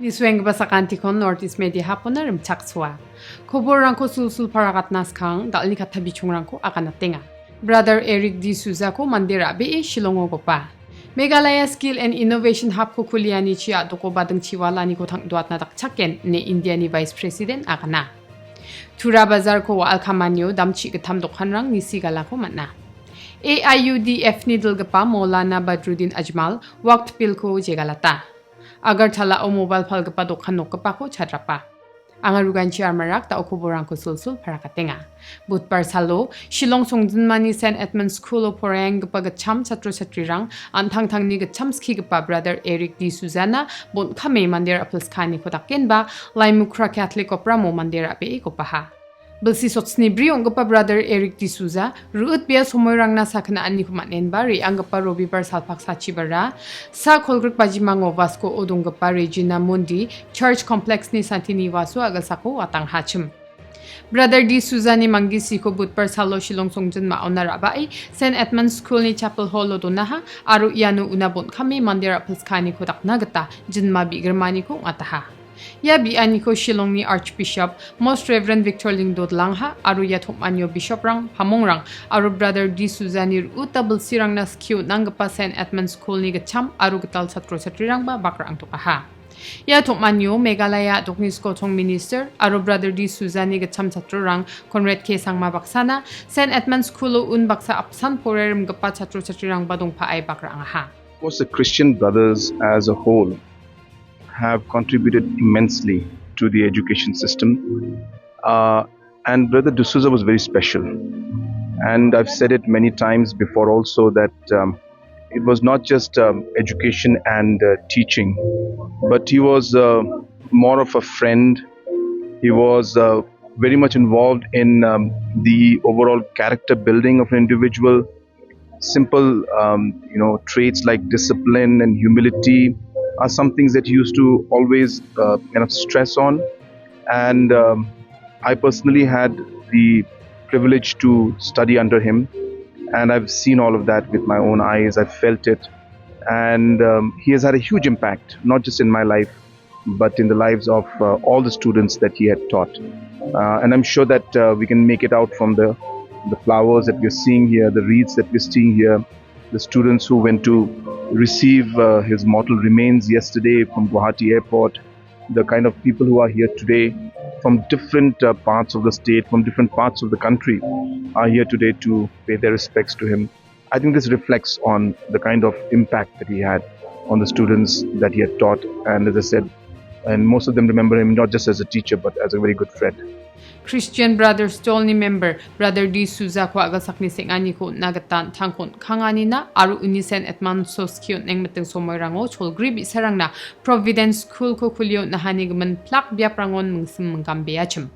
Niswenga sakantikon Northeast Media Hub-ona rimchaksoa. Koborrangko sul paragatnas kang dalni katabichungrangko akanatenga. Brother Eric D. Souza ko mandira be Shillongo pa. Meghalaya Skill and Innovation Hub ko anichi doko badang chiwalani ko tang duat na dakchaken ne India ni Vice President akana. Tura bazar ko alkamanyo damchi gatam dokhanrang nisigala ko manna. AIUDF nidilgapa Maulana Badruddin Ajmal waqt pil ko jegalata. Agartala o mobile palgapa dokhan nokapa ko chadrapa. Angarugan chiarmarak ta koborrangko sul parakatenga. Budpar salo Shillong Songjinmani St. Edmund School of baenggipa gacham chatro chatrirang antang ni gacham skigapa Brother Eric D. Souza bon kame mandira apelskani ko takenba laimukra Catholic opera mo mandira be ko paha. Belsi sotsni briong gapa Brother Eric D. Souza ruut bia somoyrang na sakna ani kumanen bari anggapa robi bar salpak sachi bara sa kolgruk bajimango vasco odong gapa Regina Mundi Church Complex ni Santini Vasu agal sako atang hachim. Brother D. Souza ni manggisi ko budpar salo Shillong Songjinma rabai St. Edmund School ni Chapel Hall donaha aru ianu unabon kami mandira pelskani ko taknagata jinma bigermani ko ataha. Ya biani ko Shillong ni Archbishop Most Reverend Victor Lingdod langha aru ya thokmanyo bishop rang pamongrang aru Brother D. Souza ni utabel sirang na skiu nanggapa St. Edmund School ni gacham aru gital chatro chatrirang ba bakrang tokaha. Ya thokmanyo Meghalaya dokni skotong minister aru Brother D. Souza ni gacham chatro rang Conrad K. Sangma baksana St. Edmund School un baksa apsan porerim gapa chatro chatrirang ba dongpa ay bakrang aha. Of course, the Christian brothers as a whole have contributed immensely to the education system, and Brother D'Souza was very special. And I've said it many times before also that it was not just education and teaching, but he was more of a friend. He was very much involved in the overall character building of an individual. Simple, traits like discipline and humility are some things that he used to always stress on. And I personally had the privilege to study under him, and I've seen all of that with my own eyes. I've felt it, and he has had a huge impact, not just in my life, but in the lives of all the students that he had taught. And I'm sure that we can make it out from the flowers that we're seeing here, the wreaths that we're seeing here, the students who went to receive his mortal remains yesterday from Guwahati Airport, the kind of people who are here today from different parts of the state, from different parts of the country are here today to pay their respects to him. I think this reflects on the kind of impact that he had on the students that he had taught, and as I said, and most of them remember him not just as a teacher but as a very good friend. Christian Brothers Tolni member Brother D. Souza ko agasak ni sengani ko nagatan tangkon kangani na aru unisen etman soskyon neng meteng somoyrango cholgri bisarang na Providence School ko kulyo na hanigman plak biaprangon mungsim mengkambeachim.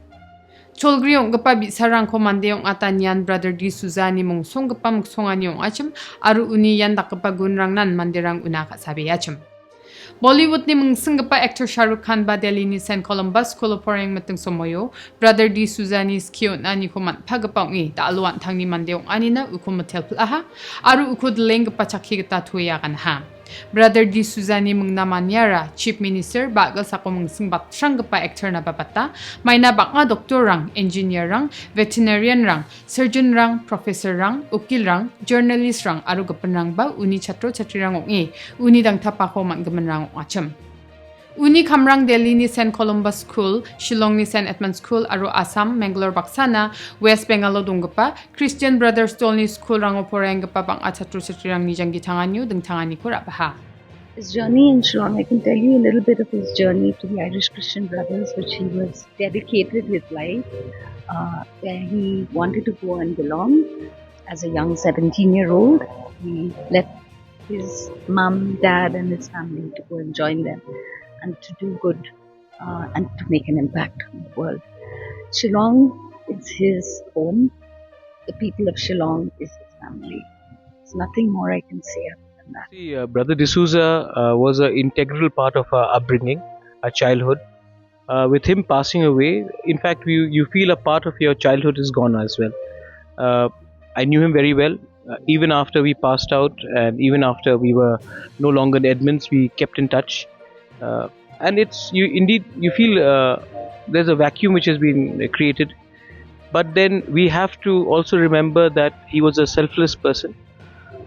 Cholgri yung gapa bisarang ko mandeyong atanyan Brother D. Souza ni mongsonggipa mongsongani yung achim aru uni yan dakapagunrang nan mandirang unaka sabiachim. Bollywood ni mongsonggipa actor Shah Rukh Khan ba Delhi ni St. Columbus School of Poreng mateng somoyo Brother D. Souza ni skion ani ko man pagapang i daaluan tang ni mandeong ani na ukumatel plaha aru ukud lenggpa chakhi gata tuya kan ha. Brother D. Souza ni mingnamgipa Chief Minister bagal sa ko nambatsranggipa actor na babata may na baka doktor rang, engineer rang, veterinarian rang, surgeon rang, professor rang, ukil rang, journalist rang aru gapan rang ba uni chatro chatrirang ong uni dang tapako man gaman rang acham. Uni kamrang Delhi ni St. Columbus School, Shillong ni St. Edmund School, aru Assam, Mangalore baksana, West Bengal donggapa, Christian Brothers Tolni School rango baenggipa bang chatro chatrirang ni gitanganyo dingtangani ko rabaha. His journey in Shillong, I can tell you a little bit of his journey to the Irish Christian Brothers, which he was dedicated his life, where he wanted to go and belong. As a young 17-year-old, he left his mum, dad and his family to go and join them and to do good and to make an impact on the world. Shillong is his home. The people of Shillong is his family. There's nothing more I can say other than that. See, Brother D'Souza was an integral part of our upbringing, our childhood. With him passing away, in fact, you feel a part of your childhood is gone as well. I knew him very well. Even after we passed out and even after we were no longer in Edmonds, we kept in touch. and it's you feel there's a vacuum which has been created. But then we have to also remember that he was a selfless person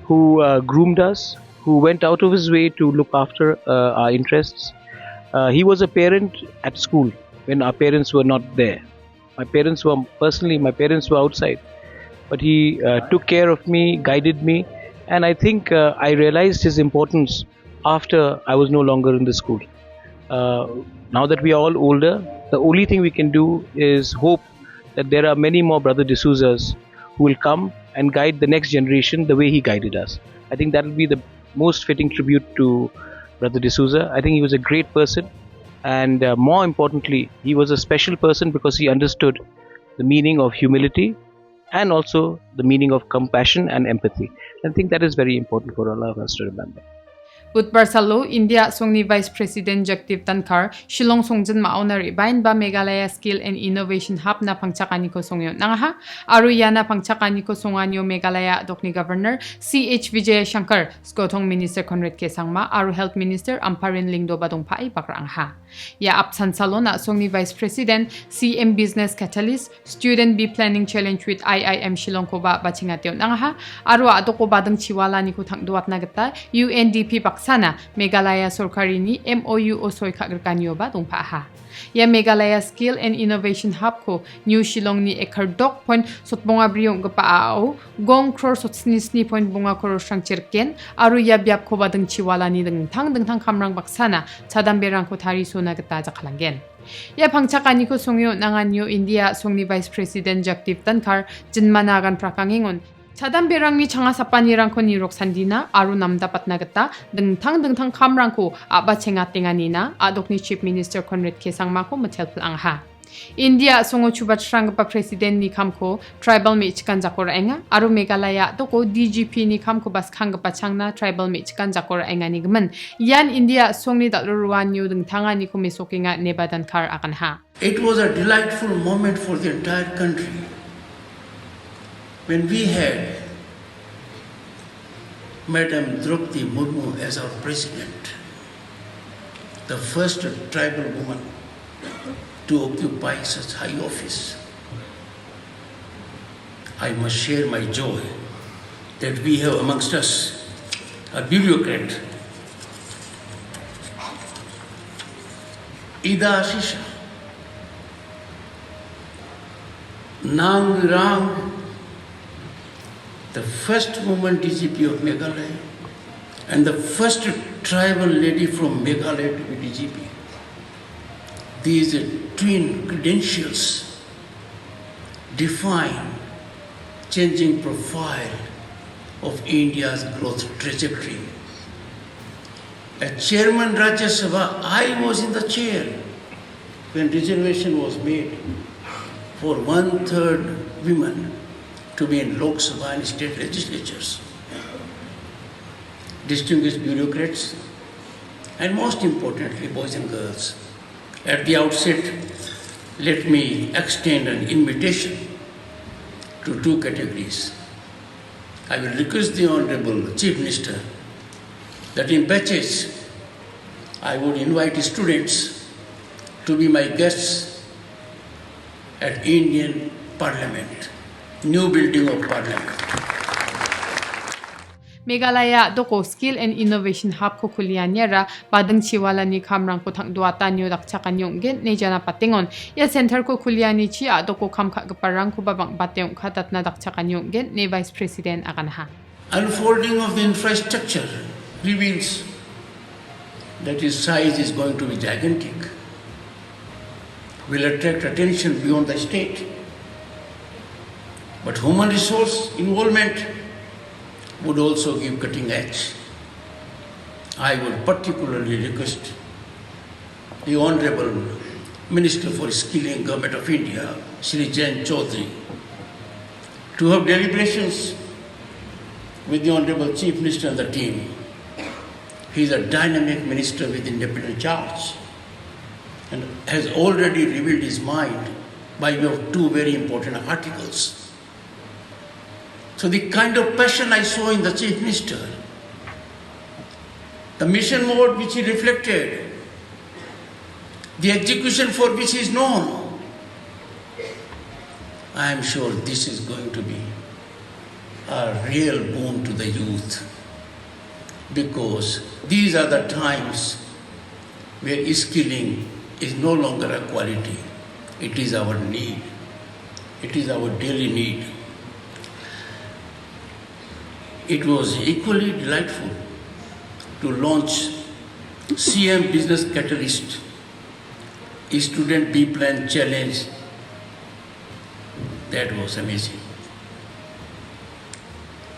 who groomed us, who went out of his way to look after our interests. He was a parent at school when our parents were not there. My parents were outside, but he took care of me, guided me, and I think I realized his importance after I was no longer in the school. Now that we are all older, the only thing we can do is hope that there are many more Brother D'Souza's who will come and guide the next generation the way he guided us. I think that will be the most fitting tribute to Brother D'Souza. I think he was a great person, and more importantly, he was a special person because he understood the meaning of humility and also the meaning of compassion and empathy. I think that is very important for all of us to remember. Budbar Salo, India Songni Vice President Jagdeep Tankar, Shillong Songjan Maonari, Bainba Meghalaya Skill and Innovation Hub na pangchakna ko songyo nangaha, Aruyana pangchakna ko songanyo Meghalaya Dokni Governor, CH Vijay Shankar, Skotong Minister Conrad Kesangma, Aru Health Minister Amparin Lingdo Badong Pai Bakrangha. Ya Apsan Salo na Songni Vice President, CM Business Catalyst, Student Bee Planning Challenge with IIM Shillong ko ba bachingatyo nangaha, Aru Adoko Badang Chiwala ni ko thangduat nagata, UNDP Sana Meghalaya Sorkarini MOU Osoy Kagrkanyo ba dong paha. Ya Meghalaya Skill and Innovation Hub ko New Shillong ni ekardok point sotbonga briong gapaao gong crore sotsnisni point bunga koro strang chirken aru yabyap ko badeng chiwala ni dingtang kamrang baksana chadamberang ko tari sona gata jakhalangen. Ya pangchakna ko songyo nanganyo India Songni Vice President Jagdeep Tankar jinmanagan prakangingon 차단배랑미 장하사빠니랑코 니록 산디나 아루 남다pat nagata dengtang kamrangko abatsenga tenganina adokni Chief Minister Conrad Kesangmako matelpul angha. India songo chubatsranggipa President ni kamko tribal me chikan jakora enga aru Meghalaya toko DGP ni kamko baskanggipa changna tribal me chikan jakora enga ni gmen yan India songni dalruwanyo dengtanga ni ko mesokinga nebadan kar akan ha. It was a delightful moment for the entire country when we had Madam Draupadi Murmu as our president, the first tribal woman to occupy such high office. I must share my joy that we have amongst us a bureaucrat, Ida Ashisha, Nang Rang, the first woman DGP of Meghalaya and the first tribal lady from Meghalaya to be DGP. These twin credentials define changing profile of India's growth trajectory. As Chairman Rajya Sabha, I was in the chair when reservation was made for 1/3 women to be in Lok Sabha and state legislatures. Distinguished bureaucrats, and most importantly, boys and girls, at the outset, let me extend an invitation to two categories. I will request the Honorable Chief Minister that in batches, I would invite students to be my guests at Indian Parliament. New building of Parliament. Meghalaya doko Skill and Innovation Hub ko kulianyera badeng chiwala ni kamrang ko thangduata nyo dakchakan yung gen ne jana patingon ya center ko kuliani chi adoko kamka gaparang ko babang batyong khatat na dakchakan yung gen ne Vice President akan ha. Unfolding of the infrastructure reveals that its size is going to be gigantic. Will attract attention beyond the state. But human resource involvement would also give cutting edge. I would particularly request the Honorable Minister for Skilling, Government of India, Shri Jain Chaudhary, to have deliberations with the Honorable Chief Minister and the team. He is a dynamic minister with independent charge and has already revealed his mind by way of two very important articles. So the kind of passion I saw in the Chief Minister, the mission mode which he reflected, the execution for which is known. I am sure this is going to be a real boon to the youth, because these are the times where skilling is no longer a quality, it is our need, it is our daily need. It was equally delightful to launch CM Business Catalyst, a student B-Plan challenge. That was amazing.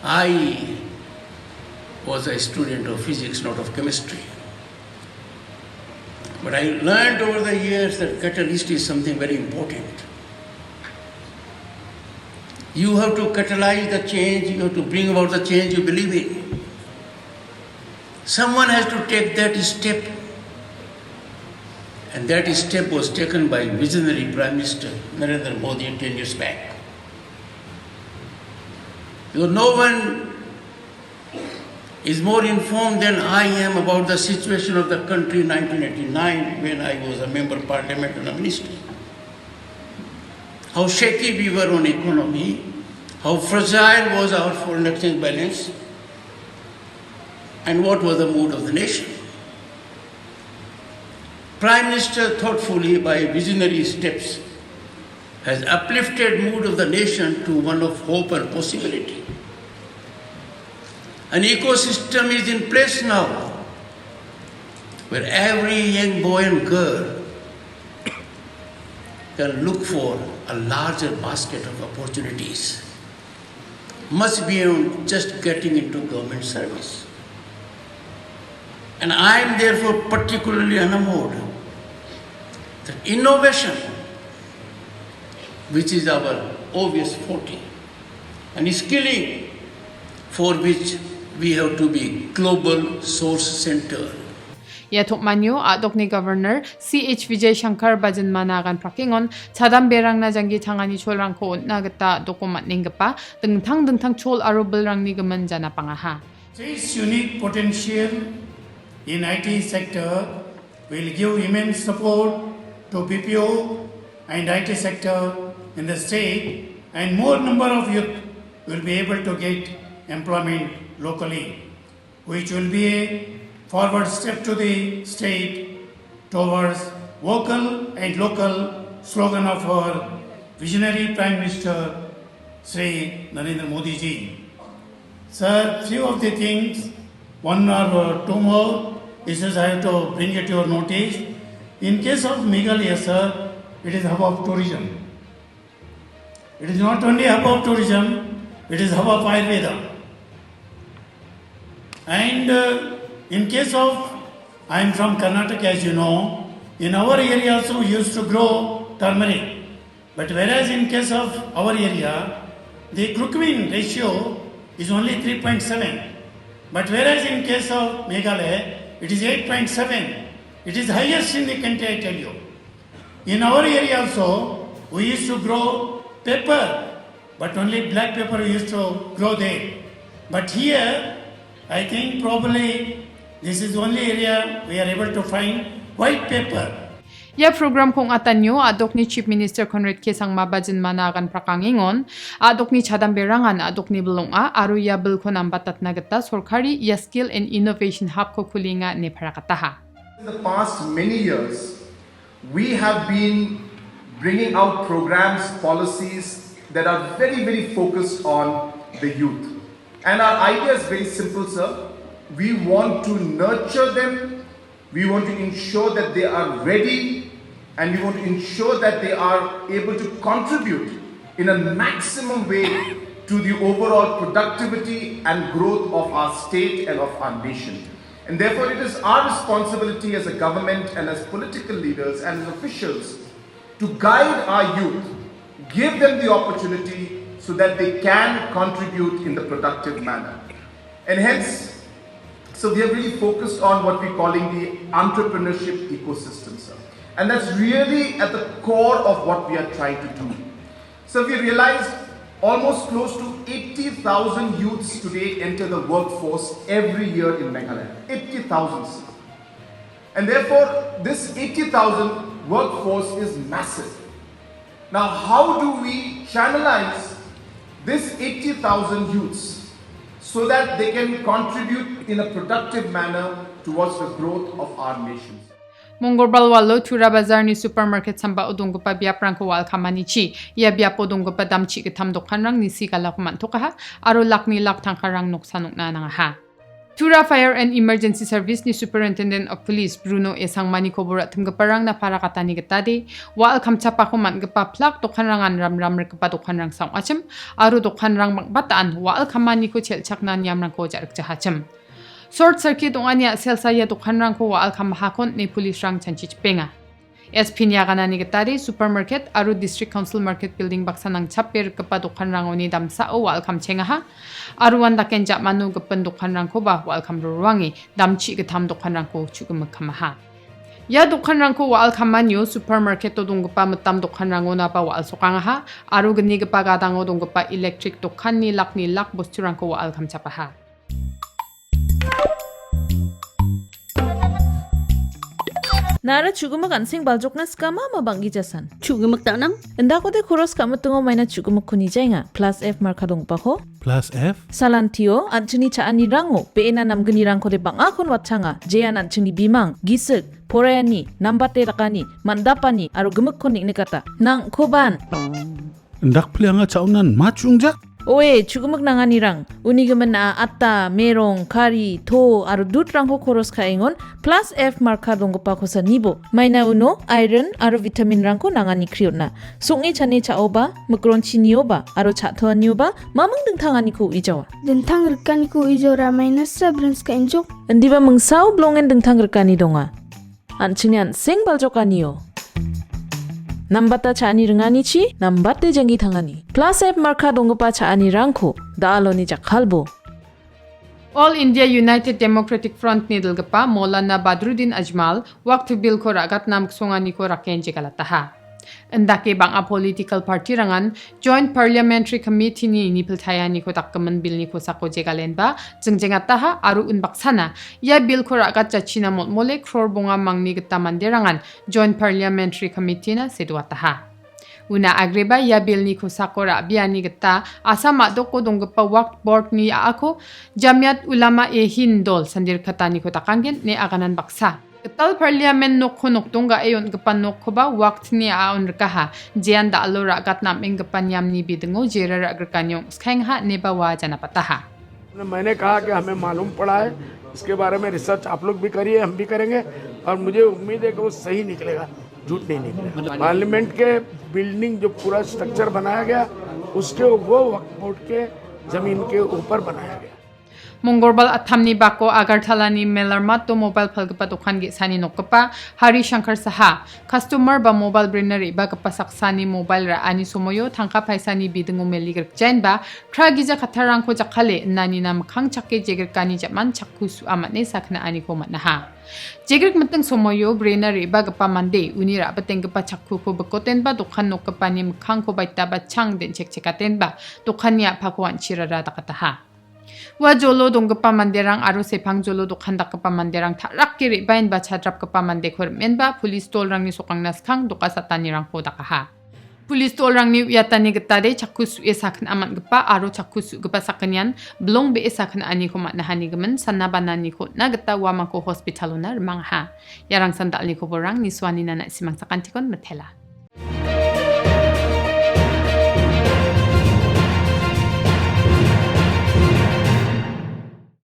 I was a student of physics, not of chemistry. But I learned over the years that catalyst is something very important. You have to catalyze the change, you have to bring about the change you believe in. Someone has to take that step. And that step was taken by visionary Prime Minister Narendra Modi 10 years back. Because no one is more informed than I am about the situation of the country in 1989 when I was a member of parliament and a minister. How shaky we were on economy, how fragile was our foreign exchange balance, and what was the mood of the nation. Prime Minister thoughtfully by visionary steps has uplifted mood of the nation to one of hope and possibility. An ecosystem is in place now where every young boy and girl can look for a larger basket of opportunities, much beyond just getting into government service. And I am therefore particularly enamored that innovation, which is our obvious forte, and skilling, for which we have to be global source center. Yatok manyo dokni Governor CH Vijay Shankar Bajan managan prakingon chadam berang na jangi tangani cholrangko nagata dokumat ninggapa dingtang chol arubel rang nigaman jana pangaha. This unique potential in IT sector will give immense support to BPO and IT sector in the state, and more number of youth will be able to get employment locally, which will be a forward step to the state towards vocal and local slogan of our visionary Prime Minister Sri Narendra Modi ji. Sir, few of the things, one or two more issues I have to bring it to your notice. In case of Meghalaya, sir, it is hub of tourism. It is not only hub of tourism, it is hub of Ayurveda. And in case of, I am from Karnataka, as you know, in our area also we used to grow turmeric. But whereas in case of our area, the curcumin ratio is only 3.7. But whereas in case of Meghalaya, it is 8.7. It is highest in the country, I tell you. In our area also, we used to grow pepper, but only black pepper we used to grow there. But here, I think probably this is the only area we are able to find white pepper. Ya program kong atanyo dokni Chief Minister Conrad Kesang mabajin managan prakangingon dokni chadam berangan dokni belonga aru ya belko nambatat nagata sorkari ya skill and innovation hub ko kulinga ne parakataha. In the past many years, we have been bringing out programs, policies that are very, very focused on the youth. And our idea is very simple, sir. We want to nurture them, we want to ensure that they are ready, and we want to ensure that they are able to contribute in a maximum way to the overall productivity and growth of our state and of our nation. And therefore it is our responsibility as a government and as political leaders and as officials to guide our youth, give them the opportunity so that they can contribute in the productive manner. And hence, so we have really focused on what we're calling the entrepreneurship ecosystem, sir. And that's really at the core of what we are trying to do. So we realized almost close to 80,000 youths today enter the workforce every year in Meghalaya. 80,000. And therefore, this 80,000 workforce is massive. Now, how do we channelize this 80,000 youths so that they can contribute in a productive manner towards the growth of our nations? Monggorbal wallo tura bazar ni supermarket samba odonggopa biaprangko wal kamanichi ia biap odonggopa damchi getam dokhanrang nisi galak mantokaha aro lakni lak tangkarang noksanokna nangaha. Tura Fire and Emergency Service ni Superintendent of Police Bruno Esangmani kobora tenggeparang na parakatani getade wal kamchapako manggepa plak dokhanrangan ramram rekepa dokhanrang sang achem aro dokhanrang bataan wal kamani ko chelchakna nyamrang ko jarak jahachem. Short circuit ongania selsaya dokhanrangko wal kamahakon ni police rang chanchi penga. SP niagana ni getari supermarket aru district council market building baksanang chapper kepa dokhanrangoni damsa o wal kam chengaha aru wanda kenja manu gepen dokhanrangko ba wal kam ruwangi damchi getam dokhanrangko chugum kamaha. Ya dokhanrangko wal kamanyo supermarket to dongpa mutam dokhanrangona ba wal sokangaha aru gni gepa gadango dongpa electric dokhan ni lak bosturangko wal kam chapaha. Nara chugumak ansing baljokna skama mabangi jasan. Chugumak tanang? Enda ko de koros kamu tungo maina chugumak kuni jainga. Plus F marka dong pako. Plus F? Salantio anchini chaani rango. Peena namgani rangko de bang akon watchanga. Jayan anchini bimang, gisik, porayani, nambate rakani, mandapani, aro gemak konik nikata. Nang koban. Ndak plianga chaunan machungjak? Oe chugumak nanganirang unigaman na atta merong kari to aro dutrangko koros kaingon plus F marka donggopa kosa nibo maina uno iron aro vitamin rangko nangani kriotna songi chane chaoba mukronchi nioba aro chathoa nioba mamang dingtangani ko ijawa Dingtang rekani ko ijora maina sabrans ka injok ndiba mengsau blongen dingtang rekani donga anchini anseng baljokaniyo Nambata chaani ringani nambate jangi thangani. Plus F marka donggopa chaani rangko daaloni jakhalbo. All India United Democratic Front ni dalgapa Maulana Badruddin Ajmal waktu bil ko ragat nam songani ko rakenje galataha. Endake bang a political party rangan Joint Parliamentary Committee ni nipilthaya ni ko takkaman bil ni ko sako jegalen ba jengjengataha aru unbaksana ya bil ko ragat chachina mole crore bonga mangni gita manderangan Joint Parliamentary Committee na sedwataha. Una agreba ya bil ni ko sako ra biani gita asama doko dongpa waqt board ni ako Jamiat Ulama e Hindol sandir kata ni ko takanggen ne aganan baksa. Gital parliament nokho noktonga ayon gapan nokhoba waqt ni aon rkaha jian da alora gatnam ing gapan yamni bidngo jera ragkanyong skhaingha nebawa janapataha. मैंने कहा कि हमें मालूम पड़ा है इसके बारे में रिसर्च आप लोग भी करिए हम भी करेंगे और मुझे उम्मीद है कि वो सही निकलेगा झूठ नहीं निकलेगा पार्लियामेंट के बिल्डिंग जो पूरा स्ट्रक्चर बनाया गया उसके वो वक्फ बोर्ड के जमीन के ऊपर बनाया गया Monggorbal athamni bako Agartala ni melarmat to mobile phalgpa dokhan gi sani nokpa Hari Shankar Saha customer ba mobile brinari ba kapasak sani mobile ra ani somoyo thangka paisani bidingo meligr jain ba tragija khatharang ko jakhale nani nam khang chakke jeger kani jaman chakkusu amane sakna ani ko manaha jeger matang somoyo brinari ba gapa mande unira bateng gapa chakku ko bakoten ba dokhan nokpa ni khang ko baita ba chang den chekchekaten ba dokhania phakwan chirara dakataha Wa jolo dongpa manderang aru sepang jolo dokhan dakpa manderang tharak kiri bain ba chadrap kapa mande khormen ba police tol rang ni sokangna skhang doka satani rang ko dakaha police tol rang ni yatani gtade chakkus e sakhan aman gpa aru chakkus gpa sakanian blong be sakhan ani ko manahani gamen sanna banani ko nagta wama ko hospitalona mangha yarang sandal ni koborrang ni swani na simang sakantikon mathela